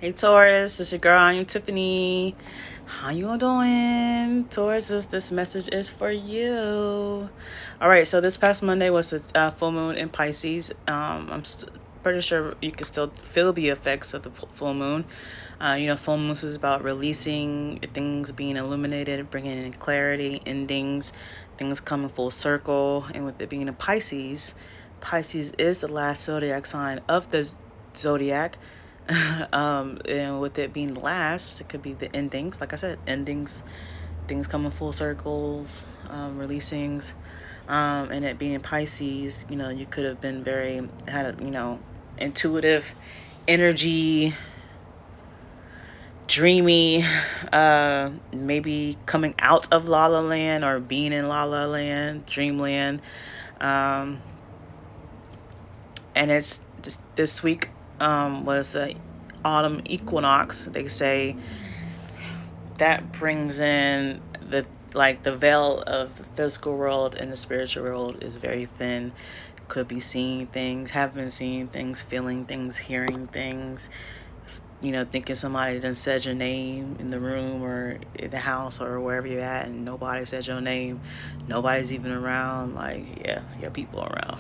Hey Taurus, it's your girl, I.am.Tiffanee. How you all doing? Taurus, this message is for you. All right, so this past Monday was a full moon in Pisces. Pretty sure you can still feel the effects of the full moon. Full moon is about releasing things, being illuminated, bringing in clarity, endings, things coming full circle. And with it being a Pisces, Pisces is the last zodiac sign of the zodiac. And with it being last, it could be the endings. Like I said, endings, things coming full circles, releasings. And it being Pisces, you could have been intuitive energy, dreamy, maybe coming out of La La Land or being in La La Land, dreamland. And it's just this week was the autumn equinox. They say that brings in the veil of the physical world and the spiritual world is very thin. Could be seeing things, have been seeing things, feeling things, hearing things, thinking somebody done said your name in the room or in the house or wherever you're at and nobody said your name. Nobody's even around. Like, yeah, your people around.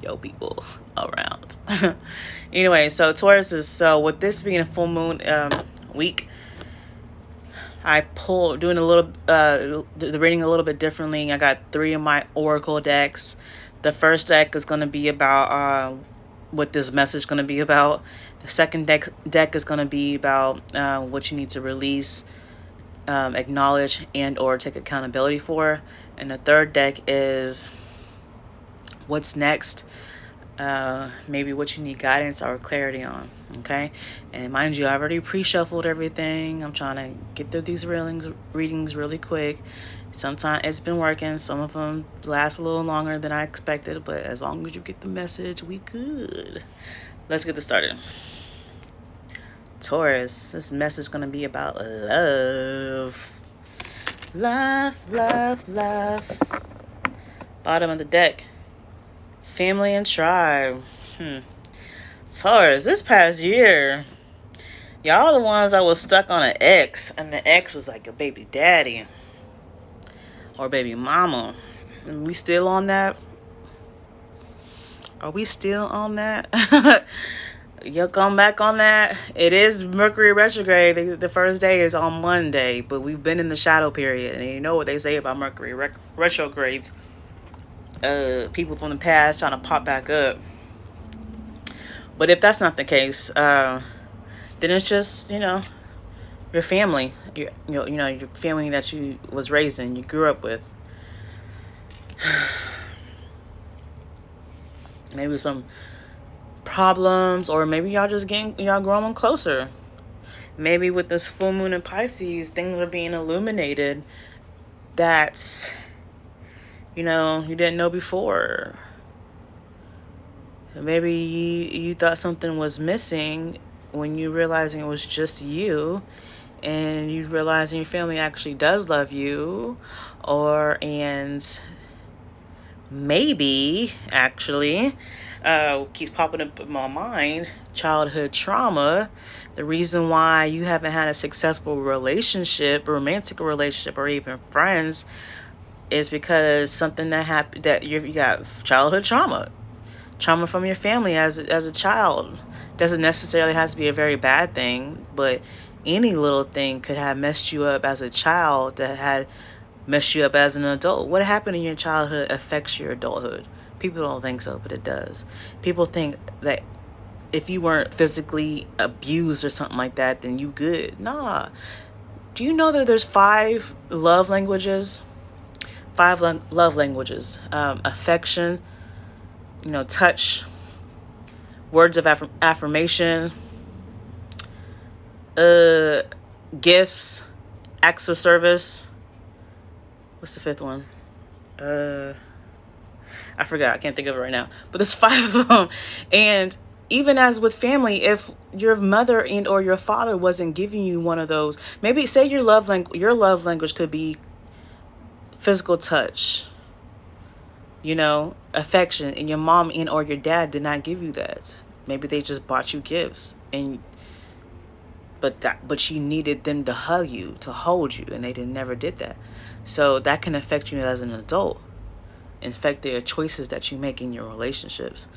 Your people around. Anyway, so Taurus is, so with this being a full moon week, I pulled, doing a little, the reading a little bit differently. I got 3 of my oracle decks. The first deck is going to be about what this message is going to be about. The second deck is going to be about what you need to release, acknowledge, and or take accountability for. And the third deck is what's next, maybe what you need guidance or clarity on. Okay, and mind you, I already pre-shuffled everything. I'm trying to get through these readings really quick. Sometimes it's been working. Some of them last a little longer than I expected, but as long as you get the message, we good. Let's get this started. Taurus, this message is going to be about love. Love, love, love. Bottom of the deck, family and tribe. Taurus, this past year, y'all the ones that was stuck on an ex, and the ex was like a baby daddy or baby mama. And we still on that? Are we still on that? You'll come back on that. It is Mercury retrograde. The first day is on Monday, but we've been in the shadow period, and you know what they say about Mercury retrogrades. People from the past trying to pop back up. But if that's not the case, then it's just, your family, your family that you was raised in, you grew up with. Maybe some problems, or maybe y'all growing closer. Maybe with this full moon in Pisces, things are being illuminated that, you didn't know before. Maybe you thought something was missing when you realizing it was just you, and you realizing your family actually does love you, and maybe actually keeps popping up in my mind, childhood trauma. The reason why you haven't had a successful relationship, romantic relationship, or even friends is because something that happened, that you got childhood trauma from your family as a child. Doesn't necessarily have to be a very bad thing, but any little thing could have messed you up as a child that had messed you up as an adult. What happened in your childhood affects your adulthood. People don't think so, but it does. People think that if you weren't physically abused or something like that, then you good. Nah. Do you know that there's 5 love languages? 5 love languages. Affection, touch, words of affirmation, gifts, acts of service. What's the 5th one? I forgot. I can't think of it right now. But there's 5 of them. And even as with family, if your mother and or your father wasn't giving you one of those, maybe say your love language could be physical touch, affection, and your mom and or your dad did not give you that. Maybe they just bought you gifts, and but she needed them to hug you, to hold you, and they never did that. So that can affect you as an adult, affect the choices that you make in your relationships,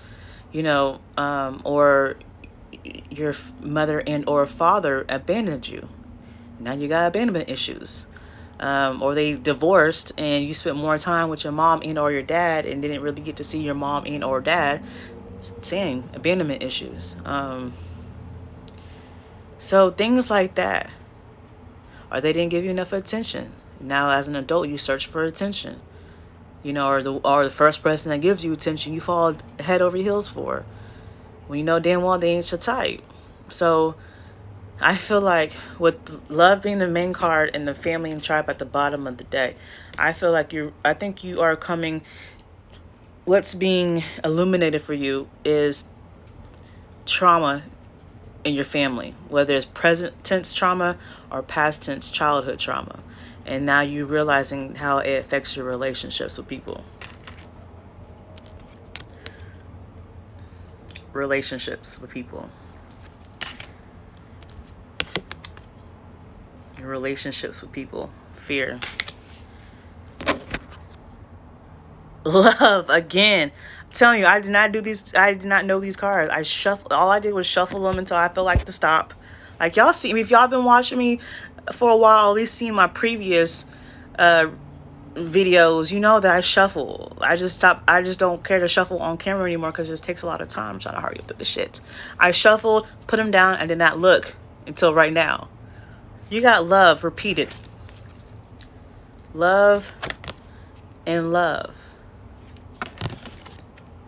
or your mother and or father abandoned you. Now you got abandonment issues. Or they divorced and you spent more time with your mom and or your dad and didn't really get to see your mom and or dad. Same, abandonment issues. So things like that. Or they didn't give you enough attention. Now as an adult you search for attention. Or the first person that gives you attention you fall head over heels for, when you know damn well they ain't your type. So I feel like with love being the main card and the family and tribe at the bottom of the deck, I think you are coming, what's being illuminated for you is trauma in your family, whether it's present tense trauma or past tense childhood trauma. And now you're realizing how it affects your relationships with people. Relationships with people. Your relationships with people. Fear. Love, again. I'm telling you, I did not know these cards. All I did was shuffle them until I felt like to stop. Like, y'all see me, if y'all been watching me for a while, at least seen my previous videos, you know that I shuffle. I just don't care to shuffle on camera anymore because it just takes a lot of time. I'm trying to hurry up with the shit. I shuffled, put them down, and did not look until right now. You got love repeated. Love and love.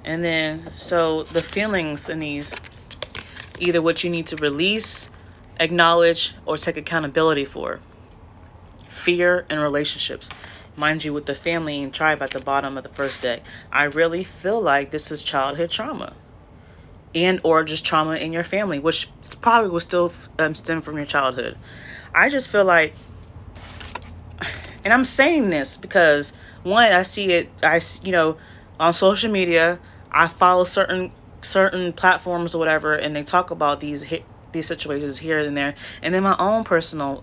And then, so the feelings in these, either what you need to release, acknowledge, or take accountability for. Fear and relationships. Mind you, with the family and tribe at the bottom of the first deck, I really feel like this is childhood trauma. And or just trauma in your family, which probably will still stem from your childhood. I just feel like, and I'm saying this because, one, I see it, on social media, I follow certain platforms or whatever, and they talk about these situations here and there, and then my own personal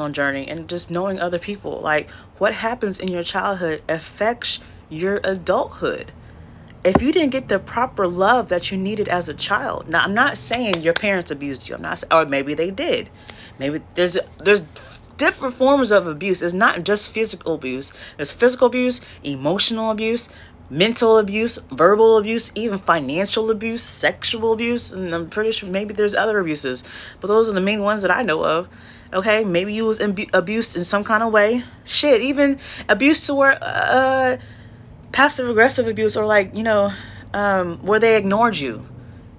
journey, and just knowing other people, like what happens in your childhood affects your adulthood. If you didn't get the proper love that you needed as a child, now I'm not saying your parents abused you. I'm not, or maybe they did. Maybe there's different forms of abuse. It's not just physical abuse. There's physical abuse, emotional abuse, mental abuse, verbal abuse, even financial abuse, sexual abuse, and I'm pretty sure maybe there's other abuses, but those are the main ones that I know of. Okay, maybe you was abused in some kind of way. Shit, even abuse to where passive aggressive abuse, or where they ignored you.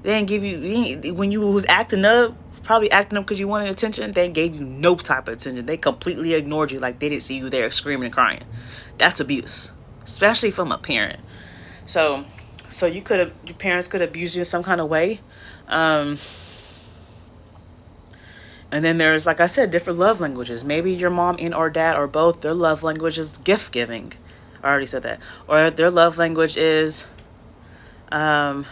They didn't give you, when you was acting up, probably acting up because you wanted attention, they gave you no type of attention. They completely ignored you, like they didn't see you there screaming and crying. That's abuse, especially from a parent. So your parents could abuse you in some kind of way. And then there's, like I said, different love languages. Maybe your mom and or dad or both, their love language is gift giving. I already said that. Or their love language is that's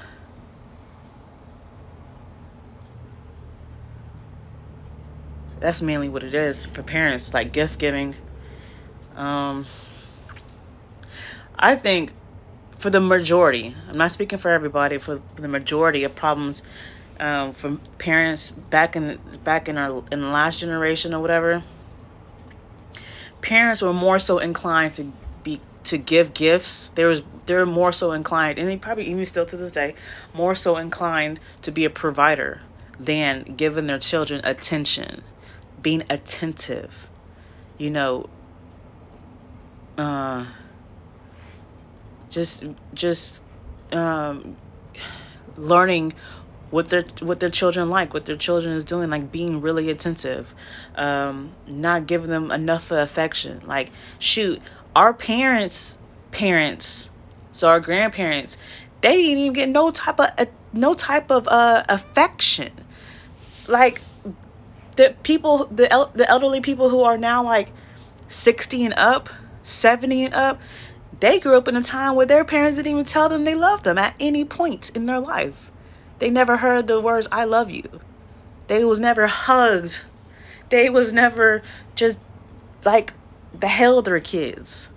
mainly what it is for parents, like gift giving. I think for the majority, I'm not speaking for everybody, for the majority of problems from parents back in the last generation or whatever, parents were more so inclined to give gifts. They're more so inclined, and they probably even still to this day, more so inclined to be a provider than giving their children attention, being attentive, just learning what their children like, what their children is doing, like being really attentive, not giving them enough affection. Like, shoot, our parents, so our grandparents, they didn't even get no type of affection. Like the elderly people who are now like 60 and up, 70 and up, they grew up in a time where their parents didn't even tell them they loved them at any point in their life. They never heard the words "I love you." They was never hugged. They was never just like the hell their kids.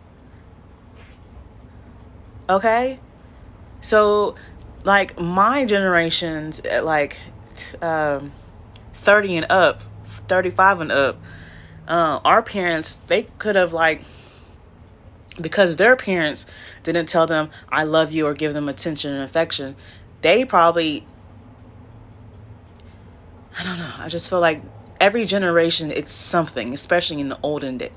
Okay? So like my generations at like 30 and up, 35 and up, our parents, they could have like, because their parents didn't tell them I love you or give them attention and affection, they probably, I don't know, I just feel like every generation it's something, especially in the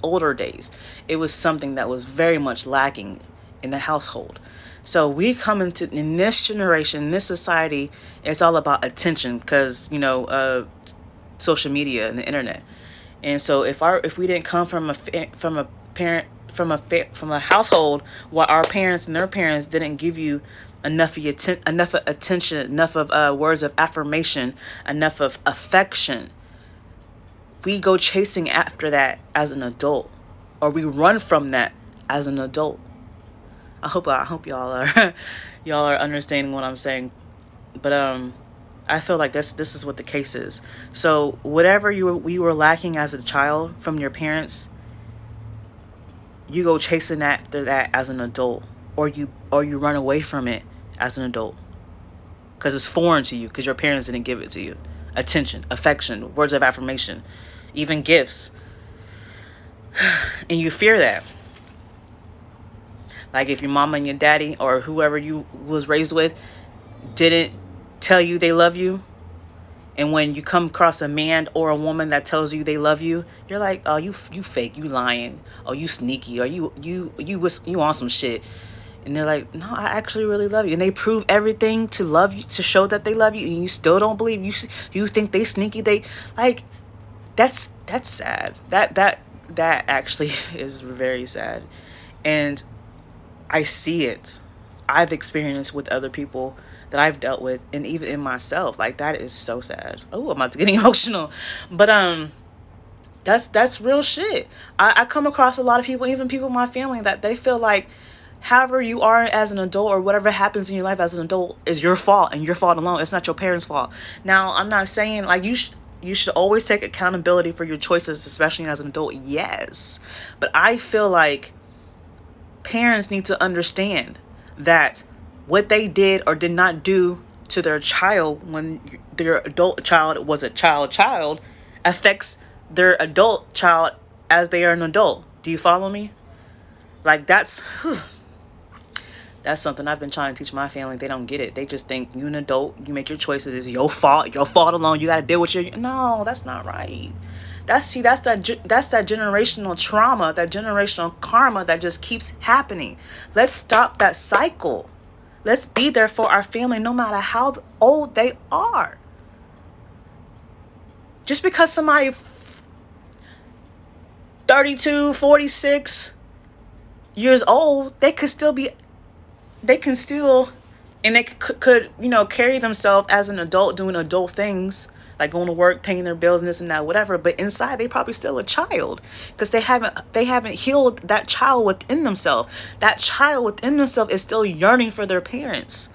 older days, it was something that was very much lacking in the household. So we come into, in this generation, this society, it's all about attention because, social media and the internet. And so if we didn't come from a parent from a household where our parents and their parents didn't give you enough of attention, enough of words of affirmation, enough of affection, we go chasing after that as an adult, or we run from that as an adult. I hope y'all are y'all are understanding what I'm saying. But I feel like this is what the case is. So whatever we were lacking as a child from your parents, you go chasing after that as an adult, or you run away from it as an adult because it's foreign to you, because your parents didn't give it to you. Attention, affection, words of affirmation, even gifts. And you fear that. Like if your mama and your daddy or whoever you was raised with didn't tell you they love you, and when you come across a man or a woman that tells you they love you, you're like, oh, you fake, you lying, oh, you sneaky, or you on some shit. And they're like, no, I actually really love you. And they prove everything to love you, to show that they love you, and you still don't believe. You think they sneaky. They like, that's sad. That actually is very sad. And I see it. I've experienced with other people that I've dealt with, and even in myself. Like, that is so sad. Oh, I'm about to get emotional. But that's real shit. I come across a lot of people, even people in my family, that they feel like however you are as an adult, or whatever happens in your life as an adult, is your fault and your fault alone. It's not your parents' fault. Now, I'm not saying like you should always take accountability for your choices, especially as an adult. Yes. But I feel like parents need to understand that what they did or did not do to their child when their adult child was a child affects their adult child as they are an adult. Do you follow me? Like, that's something I've been trying to teach my family. They don't get it. They just think you're an adult, you make your choices, it's your fault alone. You got to deal with no, that's not right. That's that generational trauma, that generational karma that just keeps happening. Let's stop that cycle. Let's be there for our family no matter how old they are. Just because somebody 32, 46 years old, they can still, and they could carry themselves as an adult, doing adult things, like going to work, paying their bills and this and that, whatever. But inside, they probably still a child, because they haven't healed that child within themselves. That child within themselves is still yearning for their parents.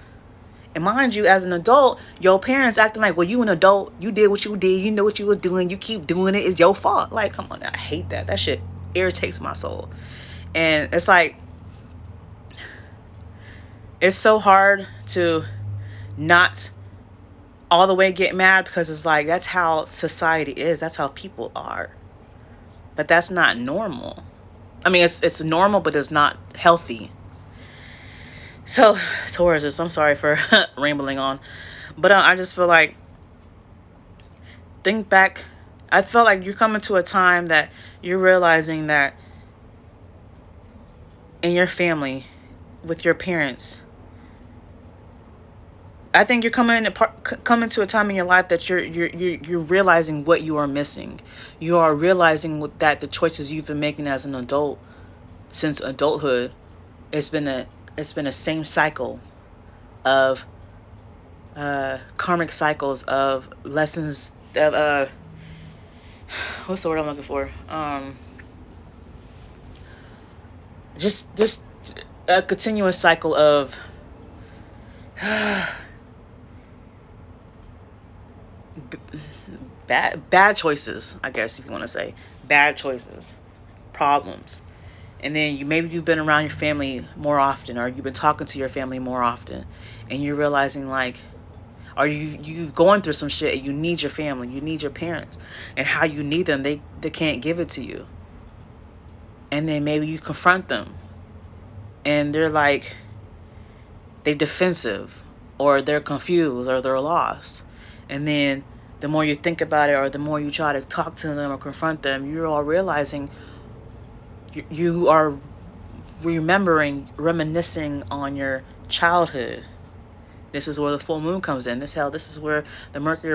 And mind you, as an adult, your parents acting like, well, you an adult, you did what you did, you know what you were doing, you keep doing it, it's your fault. Like, come on, I hate that. That shit irritates my soul. And it's like, it's so hard to not all the way get mad, because it's like, that's how society is. That's how people are. But that's not normal. I mean, it's normal, but it's not healthy. So, Taurus, I'm sorry for rambling on. But I just feel like, think back. I feel like you're coming to a time that you're realizing that in your family, with your parents, I think you're coming to a time in your life that you're realizing what you are missing. You are realizing that the choices you've been making as an adult since adulthood, it's been a same cycle of karmic cycles of lessons of what's the word I'm looking for? Just a continuous cycle of bad choices, I guess, if you want to say bad choices, problems. And then maybe you've been around your family more often, or you've been talking to your family more often, and you're realizing like, or you've going through some shit and you need your family, you need your parents, and how you need them, they can't give it to you. And then maybe you confront them and they're like, they're defensive, or they're confused, or they're lost. And then the more you think about it, or the more you try to talk to them or confront them, you're all realizing you are reminiscing on your childhood. This is where the full moon comes in. This is where the Mercury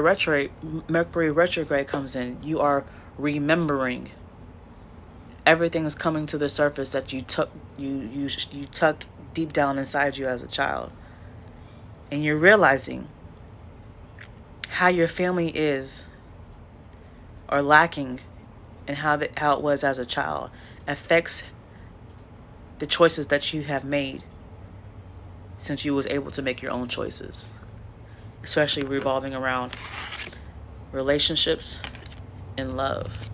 retrograde comes in. You are remembering. Everything is coming to the surface that you tucked deep down inside you as a child. And you're realizing how your family is, or lacking, and how it was as a child affects the choices that you have made since you was able to make your own choices, especially revolving around relationships and love.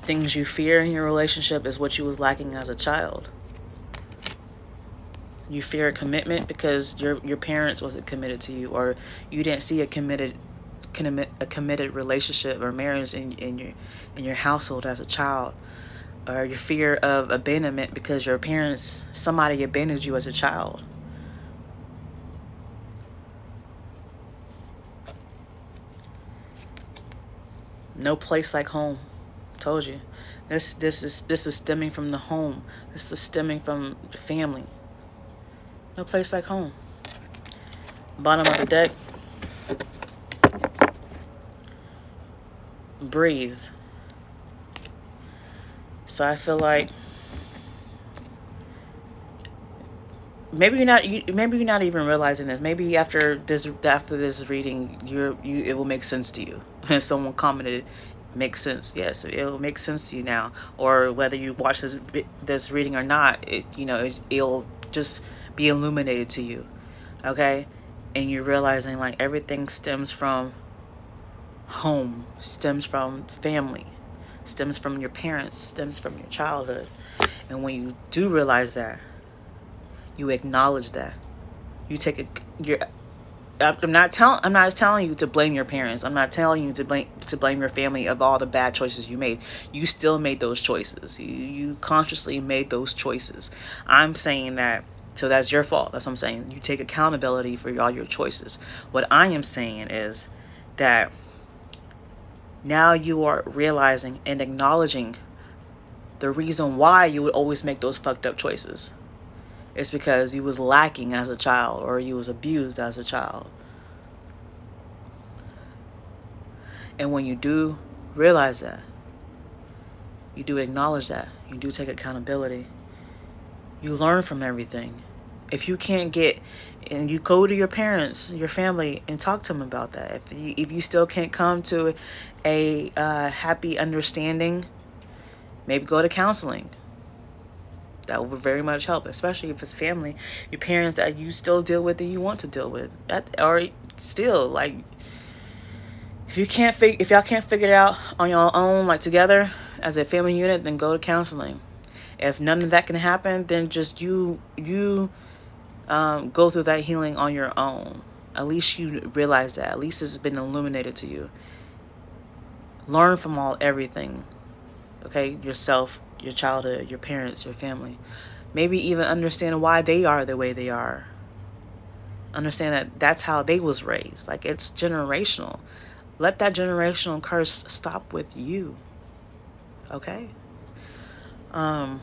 Things you fear in your relationship is what you was lacking as a child. You fear a commitment because your parents wasn't committed to you, or you didn't see a committed relationship or marriage in your household as a child. Or your fear of abandonment because somebody abandoned you as a child. No place like home. Told you. This is stemming from the home. This is stemming from the family. No place like home. Bottom of the deck. Breathe. So I feel like maybe you're not even realizing this. Maybe after this reading, it will make sense to you. And someone commented, "Makes sense." Yes, it will make sense to you now. Or whether you watch this reading or not, it'll just be illuminated to you. Okay, and you're realizing like everything stems from home, stems from family, stems from your parents, stems from your childhood. And when you do realize that, you acknowledge that. You take I'm not telling you to blame your parents. I'm not telling you to blame your family of all the bad choices you made. You still made those choices. You consciously made those choices. I'm saying that, so that's your fault. That's what I'm saying. You take accountability for all your choices. What I am saying is that now you are realizing and acknowledging the reason why you would always make those fucked up choices. It's because you was lacking as a child, or you was abused as a child. And when you do realize that, you do acknowledge that, you do take accountability, you learn from everything. If you can't and you go to your parents, your family, and talk to them about that. If you still can't come to a happy understanding, maybe go to counseling. That would very much help, especially if it's family, your parents that you still deal with and you want to deal with. Or still, like, if y'all can't figure it out on your own, like together as a family unit, then go to counseling. If none of that can happen, then just you go through that healing on your own. At least you realize that. At least it's been illuminated to you. Learn from everything. Okay, yourself, your childhood, your parents, your family. Maybe even understand why they are the way they are. Understand that that's how they was raised. Like, it's generational. Let that generational curse stop with you. Okay? And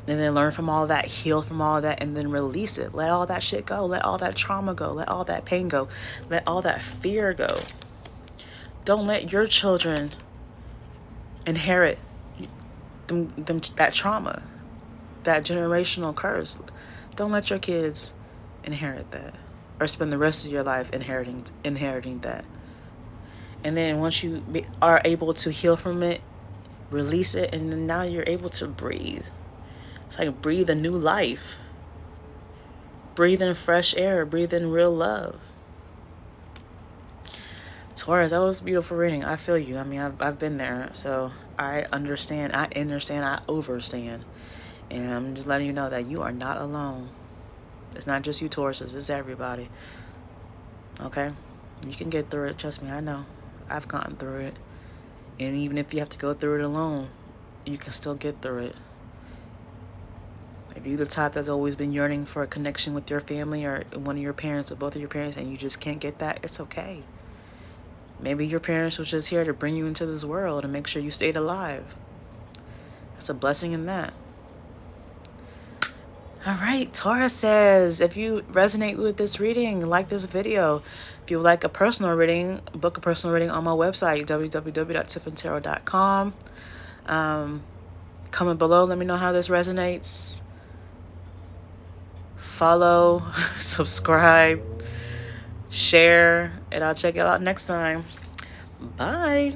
then learn from all that, heal from all that, and then release it. Let all that shit go. Let all that trauma go. Let all that pain go. Let all that fear go. Don't let your children inherit that trauma, that generational curse. Don't let your kids inherit that, or spend the rest of your life inheriting that. And then once you are able to heal from it, release it, and then now you're able to breathe. It's like breathe a new life. Breathe in fresh air. Breathe in real love. Taurus, that was a beautiful reading. I feel you. I mean, I've been there, so I understand. I understand. I overstand. And I'm just letting you know that you are not alone. It's not just you, Tauruses. It's everybody. Okay? You can get through it. Trust me, I know. I've gotten through it. And even if you have to go through it alone, you can still get through it. If you're the type that's always been yearning for a connection with your family or one of your parents or both of your parents and you just can't get that, it's okay. Maybe your parents were just here to bring you into this world and make sure you stayed alive. That's a blessing in that. All right, Taurus says, if you resonate with this reading, like this video, if you would like a personal reading, book a personal reading on my website, www.tiffaneetarot.com. Comment below, let me know how this resonates. Follow, subscribe, share, and I'll check it out next time. Bye.